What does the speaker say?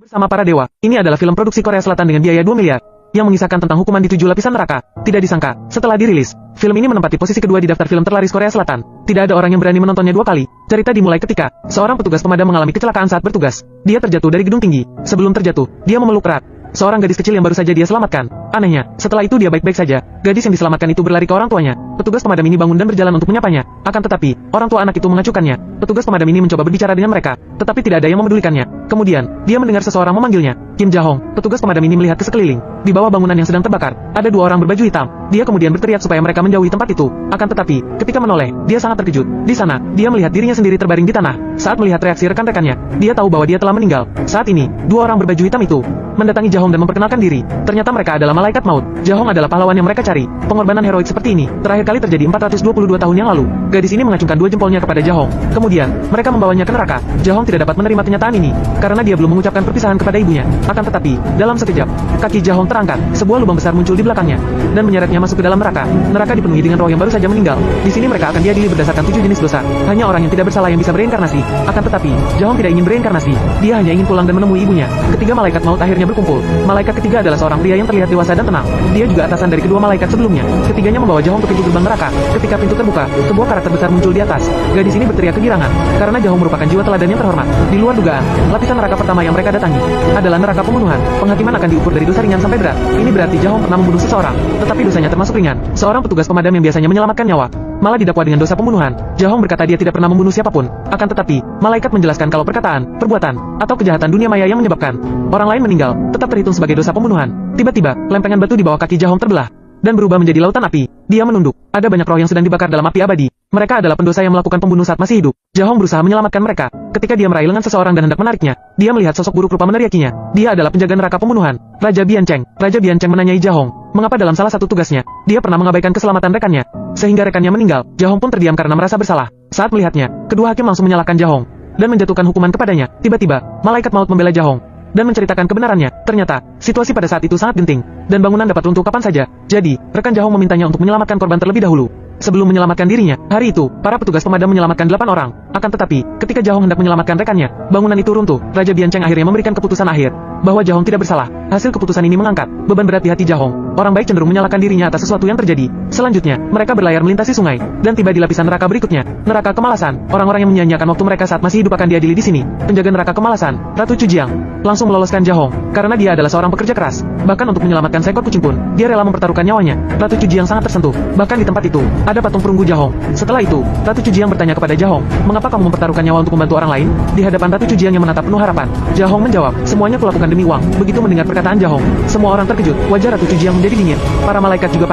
Bersama para dewa, ini adalah film produksi Korea Selatan dengan biaya 2 miliar, yang mengisahkan tentang hukuman di 7 lapisan neraka. Tidak disangka, setelah dirilis, film ini menempati posisi kedua di daftar film terlaris Korea Selatan. Tidak ada orang yang berani menontonnya 2 kali. Cerita dimulai ketika seorang petugas pemadam mengalami kecelakaan saat bertugas. Dia terjatuh dari gedung tinggi. Sebelum terjatuh, dia memeluk erat seorang gadis kecil yang baru saja dia selamatkan. Anehnya, setelah itu dia baik-baik saja. Gadis yang diselamatkan itu berlari ke orang tuanya. Petugas pemadam ini bangun dan berjalan untuk menyapanya. Akan tetapi, orang tua anak itu mengacuhkannya. Petugas pemadam ini mencoba berbicara dengan mereka, tetapi tidak ada yang memedulikannya. Kemudian, dia mendengar seseorang memanggilnya. Kim Ja-hong. Petugas pemadam ini melihat ke sekeliling. Di bawah bangunan yang sedang terbakar, ada 2 orang berbaju hitam. Dia kemudian berteriak supaya mereka menjauhi tempat itu. Akan tetapi, ketika menoleh, dia sangat terkejut. Di sana, dia melihat dirinya sendiri terbaring di tanah. Saat melihat reaksi rekan-rekannya, dia tahu bahwa dia telah meninggal. Saat ini, 2 orang berbaju hitam itu mendatangi Ja-hong dan memperkenalkan diri. Ternyata mereka adalah malaikat maut. Ja-hong adalah pahlawan yang mereka cari. Pengorbanan heroik seperti ini terakhir kali terjadi 422 tahun yang lalu. Gadis ini mengacungkan 2 jempolnya kepada Ja-hong. Kemudian, mereka membawanya ke neraka. Ja-hong tidak dapat menerima kenyataan ini karena dia belum mengucapkan perpisahan kepada ibunya. Akan tetapi, dalam sekejap, kaki Ja-hong terangkat. Sebuah lubang besar muncul di belakangnya dan menyeretnya masuk ke dalam neraka. Neraka dipenuhi dengan roh yang baru saja meninggal. Di sini mereka akan diadili berdasarkan 7 jenis dosa. Hanya orang yang tidak bersalah yang bisa bereinkarnasi. Akan tetapi, Ja-hong tidak ingin bereinkarnasi. Dia hanya ingin pulang dan menemui ibunya. Ketiga malaikat maut akhirnya berkumpul. Malaikat ketiga adalah seorang pria yang terlihat dewasa dan tenang. Dia juga atasan dari kedua malaikat sebelumnya. Ketiganya membawa Ja-hong ke pintu gerbang neraka. Ketika pintu terbuka, sebuah karakter besar muncul di atas. Gadis ini berteriak kegirangan karena Ja-hong merupakan jiwa teladan yang terhormat. Di luar dugaan, lapisan neraka pertama yang mereka datangi adalah neraka pembunuhan. Penghakiman akan diukur dari dosa ringan sampai berat. Ini berarti Ja-hong pernah membunuh seseorang, tetapi dosanya termasuk ringan. Seorang petugas pemadam yang biasanya menyelamatkan nyawa malah didakwa dengan dosa pembunuhan. Ja-hong berkata dia tidak pernah membunuh siapapun. Akan tetapi, malaikat menjelaskan kalau perkataan, perbuatan, atau kejahatan dunia maya yang menyebabkan orang lain meninggal tetap terhitung sebagai dosa pembunuhan. Tiba-tiba, lempengan batu di bawah kaki Ja-hong terbelah dan berubah menjadi lautan api. Dia menunduk. Ada banyak roh yang sedang dibakar dalam api abadi. Mereka adalah pendosa yang melakukan pembunuh saat masih hidup. Ja-hong berusaha menyelamatkan mereka. Ketika dia meraih lengan seseorang dan hendak menariknya, dia melihat sosok buruk rupa meneriakinya. Dia adalah penjaga neraka pembunuhan, Raja Biancheng. Raja Biancheng menanyai Ja-hong, mengapa dalam salah satu tugasnya, dia pernah mengabaikan keselamatan rekannya, sehingga rekannya meninggal. Ja-hong pun terdiam karena merasa bersalah. Saat melihatnya, kedua hakim langsung menyalahkan Ja-hong dan menjatuhkan hukuman kepadanya. Tiba-tiba, malaikat maut membela Ja-hong dan menceritakan kebenarannya. Ternyata, situasi pada saat itu sangat genting, dan bangunan dapat runtuh kapan saja. Jadi, rekan Ja-hong memintanya untuk menyelamatkan korban terlebih dahulu. Sebelum menyelamatkan dirinya, hari itu, para petugas pemadam menyelamatkan 8 orang. Akan tetapi, ketika Ja-hong hendak menyelamatkan rekannya, bangunan itu runtuh. Raja Biancheng akhirnya memberikan keputusan akhir bahwa Ja-hong tidak bersalah. Hasil keputusan ini mengangkat beban berat di hati Ja-hong. Orang baik cenderung menyalahkan dirinya atas sesuatu yang terjadi. Selanjutnya, mereka berlayar melintasi sungai dan tiba di lapisan neraka berikutnya, neraka kemalasan. Orang-orang yang menyia-nyiakan waktu mereka saat masih hidup akan diadili di sini. Penjaga neraka kemalasan, Ratu Chujiang, langsung meloloskan Ja-hong karena dia adalah seorang pekerja keras. Bahkan untuk menyelamatkan seekor kucing pun, dia rela mempertaruhkan nyawanya. Ratu Chujiang sangat tersentuh. Bahkan di tempat itu, ada patung perunggu Ja-hong. Setelah itu, Ratu Chujiang bertanya kepada Ja-hong, mengapa kamu mempertaruhkan nyawa untuk membantu orang lain? Di hadapan Ratu Chujiang yang menatap penuh harapan, Ja-hong menjawab, semuanya kulakukan demi uang. Begitu mendengar perkataan Ja-hong, semua orang terkejut. Wajah Ratu Chujiang menjadi dingin. Para malaikat juga panik.